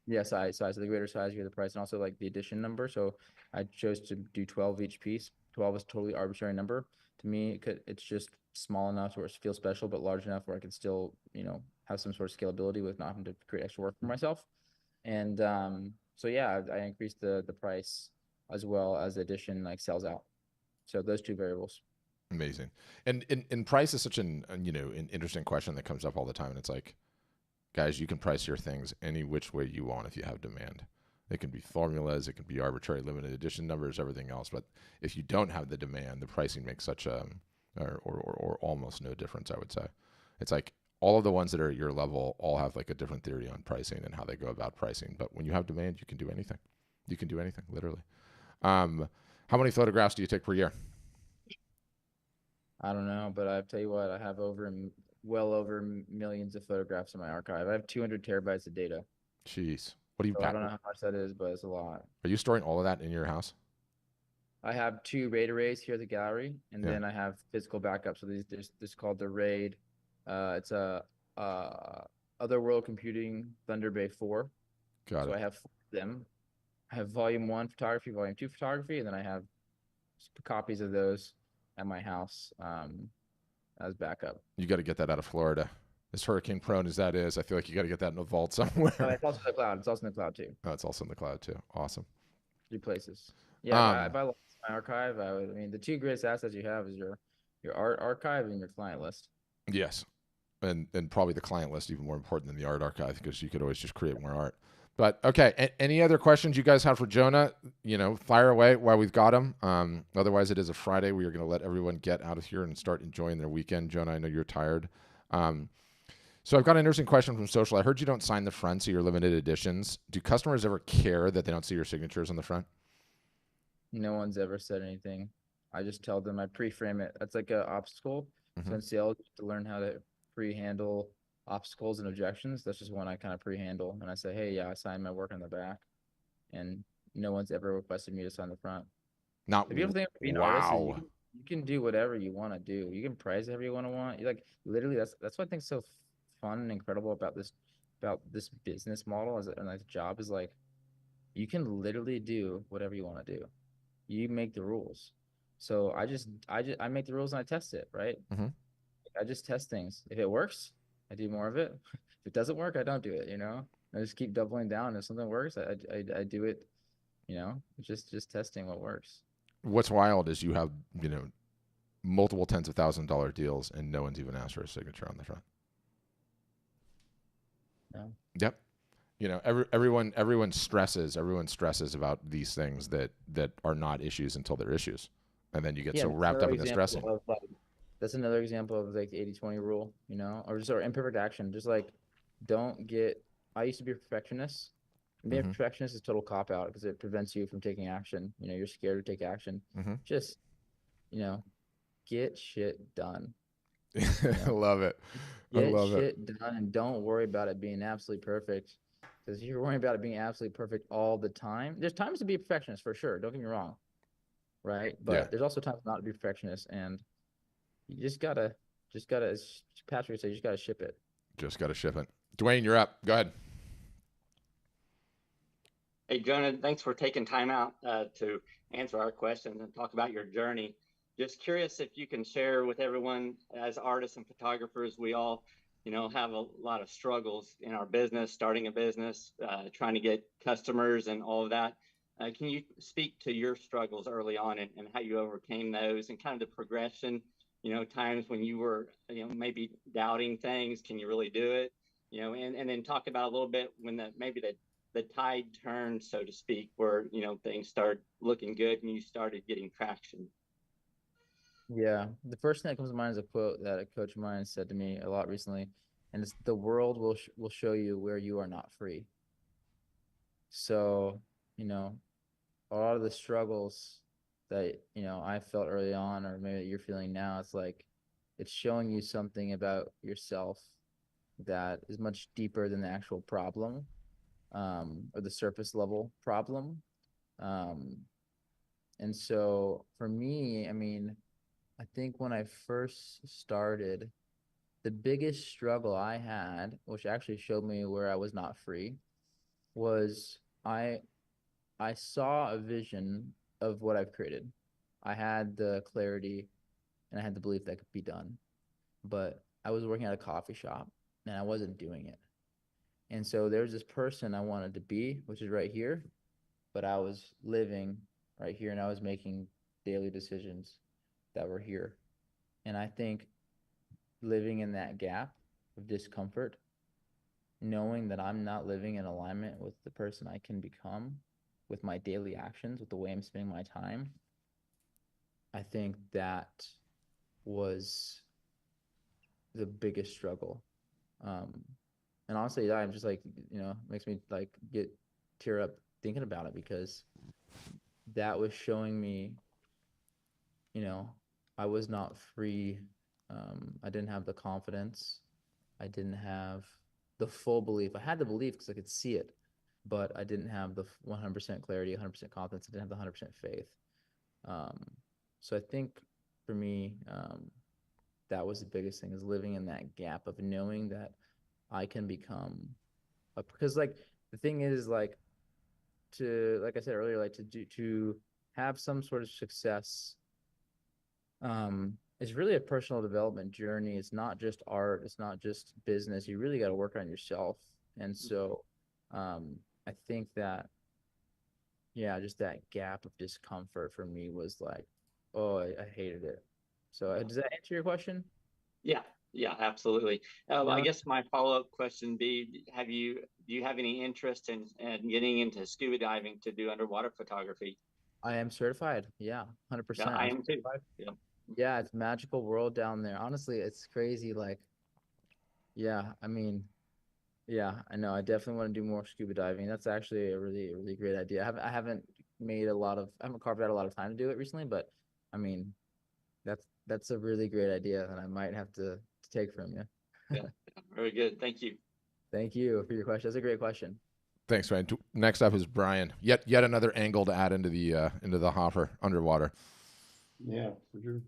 Yeah, size. The greater size, you get the price, and also like the edition number. So I chose to do 12 each piece. 12 is a totally arbitrary number. To me, it's just small enough where it feels special, but large enough where I can still, have some sort of scalability with not having to create extra work for myself. And so yeah, I increased the price as well as the edition like sells out. So those two variables. Amazing. And price is such an interesting question that comes up all the time. And it's like, guys, you can price your things any which way you want if you have demand. It can be formulas, it can be arbitrary limited edition numbers, everything else. But if you don't have the demand, the pricing makes such a or almost no difference, I would say. It's like all of the ones that are at your level all have like a different theory on pricing and how they go about pricing. But when you have demand, you can do anything. You can do anything, literally. How many photographs do you take per year? I don't know, but I tell you what, I have well over millions of photographs in my archive. I have 200 terabytes of data. Jeez. What do you So I don't know how much that is, but it's a lot. Are you storing all of that in your house? I have 2 RAID arrays here at the gallery, and then I have physical backups. So this is called the RAID. It's a Otherworld Computing Thunder Bay 4. Got it. So I have 4 of them. I have volume 1 photography, volume 2 photography, and then I have copies of those at my house as backup. You got to get that out of Florida. As hurricane prone as that is, I feel like you got to get that in a vault somewhere. It's also in the cloud. It's also in the cloud too. Oh, it's also in the cloud too. Awesome. 3 places. Yeah, if I lost my archive, the 2 greatest assets you have is your art archive and your client list. Yes, and probably the client list even more important than the art archive, because you could always just create more art. But okay, any other questions you guys have for Jonah? Fire away while we've got him. Otherwise, it is a Friday. We are going to let everyone get out of here and start enjoying their weekend. Jonah, I know you're tired. So I've got an interesting question from social. I heard you don't sign the front, so you're limited editions. Do customers ever care that they don't see your signatures on the front? No one's ever said anything. I just tell them, I pre-frame it. That's like an obstacle. So in sales, you have to learn how to pre-handle obstacles and objections. That's just one I kind of pre-handle. And I say, hey, yeah, I signed my work on the back. And no one's ever requested me to sign the front. Not the beautiful thing about being an artist is you can do whatever you want to do. You can price however you want. Like literally, that's what I think is so fun and incredible about this business model as a job is like you can literally do whatever you want to do. You make the rules. So I make the rules and I test it, right? I just test things. If it works, I do more of it. If it doesn't work, I don't do it. I just keep doubling down. If something works, I do it. Just testing what works. What's wild is you have multiple tens of $1,000 deals and no one's even asked for a signature on the front. No. Yep. Everyone stresses about these things that are not issues until they're issues. And then you get so wrapped up in the stressing. That's another example of like the 80-20 rule, or just imperfect action. Just like I used to be a perfectionist. Being a perfectionist is total cop out because it prevents you from taking action. You're scared to take action. Just, get shit done. I love it. Get shit done and don't worry about it being absolutely perfect. Because if you're worrying about it being absolutely perfect all the time, there's times to be a perfectionist for sure. Don't get me wrong. Right. But there's also times not to be a perfectionist. And you just gotta, as Patrick said, you just gotta ship it. Just gotta ship it. Dwayne, you're up. Go ahead. Hey, Jonah, thanks for taking time out to answer our questions and talk about your journey. Just curious if you can share with everyone, as artists and photographers, we all, have a lot of struggles in our business, starting a business, trying to get customers and all of that. Can you speak to your struggles early on and how you overcame those and kind of the progression, times when you were, maybe doubting things, can you really do it? you know, and then talk about a little bit when maybe the tide turned, so to speak, where, you know, things start looking good and you started getting traction. Yeah, the first thing that comes to mind is a quote that a coach of mine said to me a lot recently, and it's the world will show you where you are not free. So, you know, a lot of the struggles that, you know, I felt early on, or maybe that you're feeling now, it's like it's showing you something about yourself that is much deeper than the actual problem, or the surface level problem. Um, and so for me, I mean, I think when I first started, the biggest struggle I had, which actually showed me where I was not free, was I saw a vision of what I've created. I had the clarity and I had the belief that could be done, but I was working at a coffee shop and I wasn't doing it. And so there's this person I wanted to be, which is right here, but I was living right here and I was making daily decisions that were here. And I think living in that gap of discomfort, knowing that I'm not living in alignment with the person I can become, with my daily actions, with the way I'm spending my time, I think that was the biggest struggle. Um, and honestly, I'm just like, you know, makes me like tear up thinking about it because that was showing me, you know, I was not free. I didn't have the confidence. I didn't have the full belief. I had the belief because I could see it, but I didn't have the 100% clarity, 100% confidence. I didn't have the 100% faith. Um, so I think for me, that was the biggest thing, is living in that gap of knowing that I can become because like the thing is like like I said earlier, like to have some sort of success, it's really a personal development journey. It's not just art, it's not just business. You really got to work on yourself. And so I think that, yeah, just that gap of discomfort for me was like, oh, I hated it. So does that answer your question? Yeah, yeah, absolutely. I No, guess my follow-up question be, do you have any interest in getting into scuba diving to do underwater photography? I am certified. Yeah, Yeah, 100%. I I'm am too. certified. Yeah. Yeah, it's magical world down there. Honestly, it's crazy. Like, yeah, I mean, yeah, I know. I definitely want to do more scuba diving. That's actually a really great idea. I haven't I haven't carved out a lot of time to do it recently, but I mean, that's a really great idea that I might have to take from you. Yeah, very good. Thank you. Thank you for your question. That's a great question. Thanks, man. Next up is Brian. Yet another angle to add into the hopper underwater. Yeah, for sure.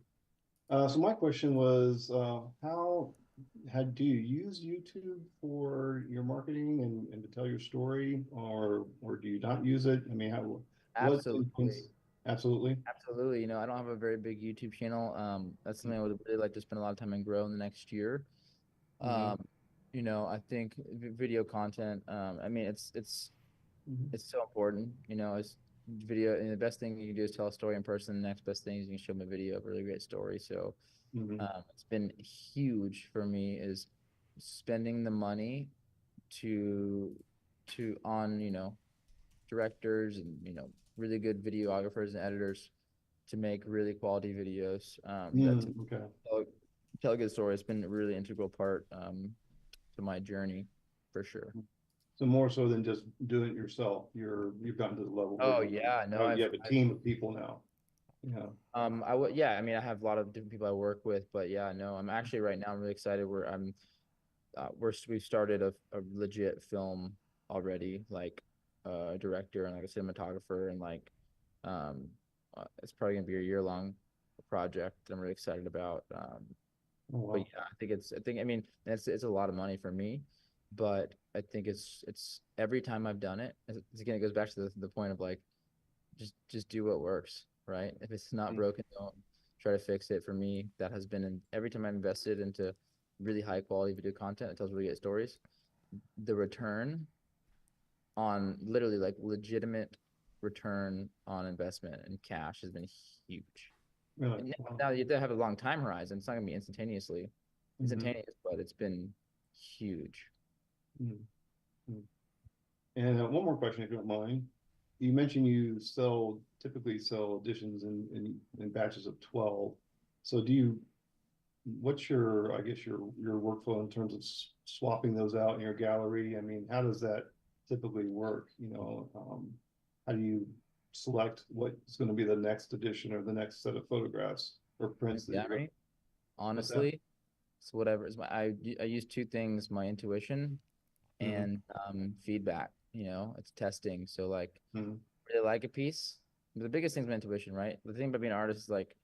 So my question was, how do you use YouTube for your marketing and to tell your story, or do you not use it? I mean, what Absolutely. absolutely. Absolutely. You know, I don't have a very big YouTube channel. That's something I would really like to spend a lot of time and grow in the next year. Mm-hmm. Um, you know, I think video content, I mean, Mm-hmm. it's so important, you know, it's video, and the best thing you can do is tell a story in person. The next best thing is you can show them a video of a really great story. So, Mm-hmm. it's been huge for me is spending the money to on, you know, directors and, you know, really good videographers and editors to make really quality videos, that Okay. tell, tell a good story. It's been a really integral part, to my journey for sure. So more so than just doing it yourself, you've gotten to the level where Oh yeah, no, you have a team of people now. Yeah. I would, yeah, I mean, I have a lot of different people I work with, but yeah, no, I'm actually right now, I'm really excited. We've started a legit film already, like a director and like a cinematographer, and like, um, it's probably gonna be a year long project that I'm really excited about. Oh, But wow. yeah, I mean, it's a lot of money for me, but I think it's every time I've done it, again, it goes back to the point of like, just do what works, right? If it's not broken, don't try to fix it. For me, that has been every time I've invested into really high quality video content that tells really good stories, the return on literally like legitimate return on investment and cash has been huge. Really? And Wow. now you have to have a long time horizon. It's not gonna be Mm-hmm. instantaneous, but it's been huge. Mhm. Mhm. And one more question, if you don't mind. You mentioned you typically sell editions in batches of 12. So what's I guess your workflow in terms of swapping those out in your gallery? I mean, how does that typically work? How do you select what's going to be the next edition or the next set of photographs or prints that you're going Gallery, What's that? honestly, it's whatever. I use two things: my intuition Mhm. and feedback. It's testing. So like, Mhm. really like a piece. But the biggest thing is my intuition, right? The thing about being an artist is like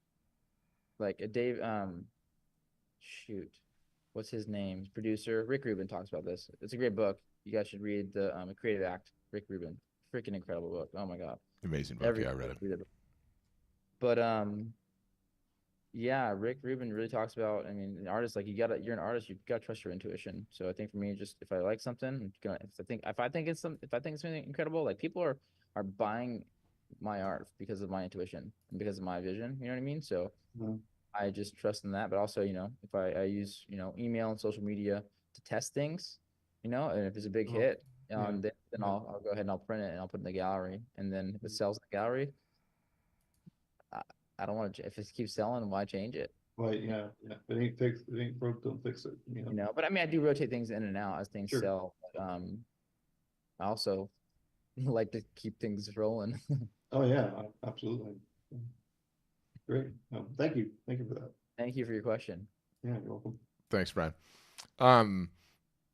a Dave shoot, what's his name? Producer Rick Rubin talks about this. It's a great book. You guys should read the Creative Act. Rick Rubin, freaking incredible book. Oh my god, Amazing book. every Yeah, I read it. read it. But yeah, Rick Rubin really talks about. I mean, an artist like you're an artist. You gotta trust your intuition. So I think for me, just if I like something, if I think it's something incredible, like people are buying my art because of my intuition and because of my vision. You know what I mean? So Mhm. I just trust in that. But also, if I use, email and social media to test things, and if it's a big Oh, hit, yeah. then Yeah. I'll go ahead and I'll print it and I'll put it in the gallery. And then if it sells in the gallery, I, I don't want to, if it keeps selling, why change it? Right. Yeah. Yeah. If it ain't fixed, if it ain't broke, don't fix it. But I mean, I do rotate things in and out as things Sure. sell. But, I also like to keep things rolling. Oh, yeah. Absolutely. Great. Thank you. Thank you for that. Thank you for your question. Yeah, you're welcome. Thanks, Brian.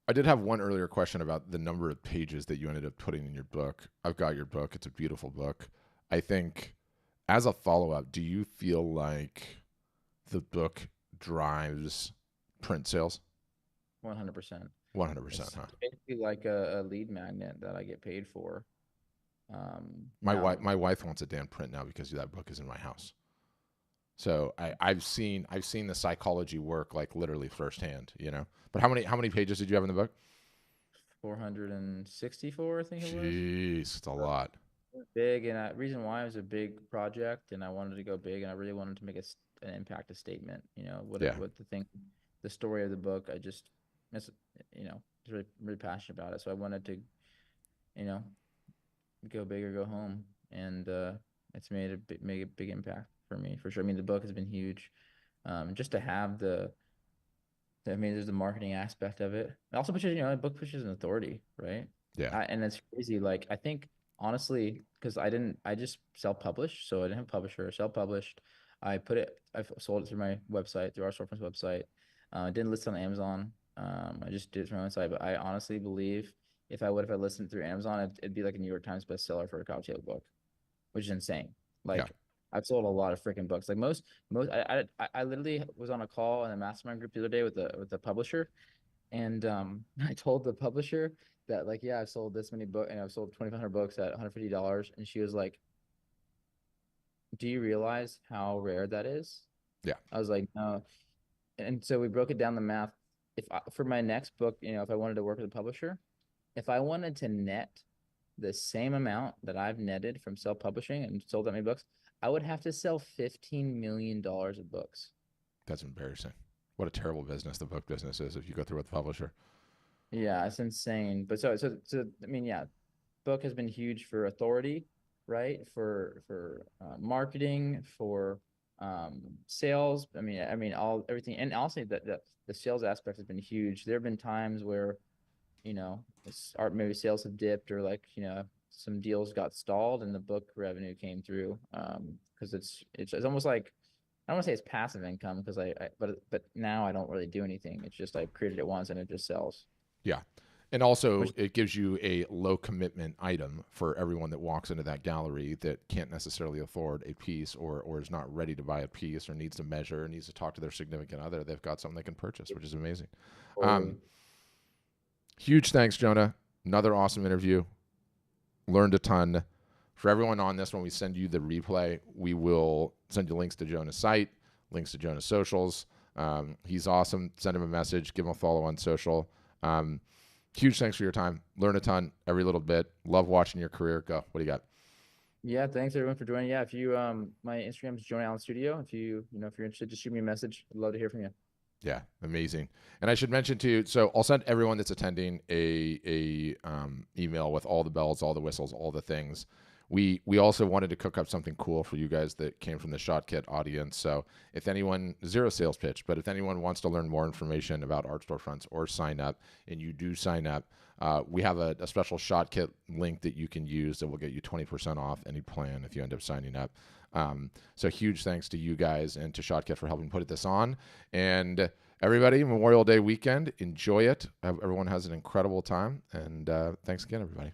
I did have one earlier question about the number of pages that you ended up putting in your book. I've got your book. It's a beautiful book. I think as a follow-up, do you feel like the book drives print sales? 100%. 100%, It's huh? basically like a lead magnet that I get paid for. My Now, wife wants a damn print now because that book is in my house. So I've seen the psychology work like literally firsthand, But how many pages did you have in the book? 464, I think it was. Jeez, it's a lot. Big, and reason why it was a big project, and I wanted to go big, and I really wanted to make an impact, a statement. Yeah. What the story of the book. I just, was really really passionate about it. So I wanted to, you know, go big or go home, and it's made a big impact for me for sure. I mean, the book has been huge. Just to have there's the marketing aspect of it. It also pushes, a book pushes an authority, right? Yeah. And it's crazy. Like, I think honestly, because I just self-published, so I didn't have a publisher. Self-published. I sold it through my website, through our storefront's website. I didn't list it on Amazon. I just did it through my website. But I honestly believe if I listed it through Amazon, it'd be like a New York Times bestseller for a cocktail book, which is insane. Yeah. Like, I've sold a lot of freaking books. Like I literally was on a call in a mastermind group the other day with the publisher, and I told the publisher that, like, yeah, I've sold this many books and I've sold 2,500 books at $150, and she was like, "Do you realize how rare that is?" Yeah. I was like, "No," and so we broke it down the math. For my next book, if I wanted to work with a publisher, if I wanted to net the same amount that I've netted from self-publishing and sold that many books, I would have to sell $15 million of books. That's embarrassing. What a terrible business the book business is if you go through with the publisher. Yeah, it's insane. But I mean, yeah, book has been huge for authority, right? For marketing, for sales. I mean, everything, and also the sales aspect has been huge. There have been times where, maybe sales have dipped, or like, some deals got stalled and the book revenue came through. Because it's almost like, I don't want to say it's passive income, because but now I don't really do anything. It's just I created it once and it just sells. Yeah. And also, it gives you a low commitment item for everyone that walks into that gallery that can't necessarily afford a piece, or is not ready to buy a piece, or needs to measure, or needs to talk to their significant other. They've got something they can purchase, which is amazing. Huge thanks, Jonah. Another awesome interview. Learned a ton. For everyone on this, when we send you the replay, we will send you links to Jonah's site, links to Jonah's socials. He's awesome. Send him a message. Give him a follow on social. Huge thanks for your time. Learn a ton every little bit. Love watching your career go. What do you got? Yeah, thanks everyone for joining. Yeah, if you my Instagram is Jonah Allen Studio. If you're interested, just shoot me a message. I'd love to hear from you. Yeah, amazing. And I should mention too, so I'll send everyone that's attending a email with all the bells, all the whistles, all the things. We also wanted to cook up something cool for you guys that came from the Shot Kit audience. So if anyone, zero sales pitch, but if anyone wants to learn more information about art storefronts or sign up, and you do sign up, we have a special Shot Kit link that you can use that will get you 20% off any plan if you end up signing up. So huge thanks to you guys and to Shot Kit for helping put this on. And everybody, Memorial Day weekend, enjoy it. Everyone has an incredible time. And thanks again, everybody.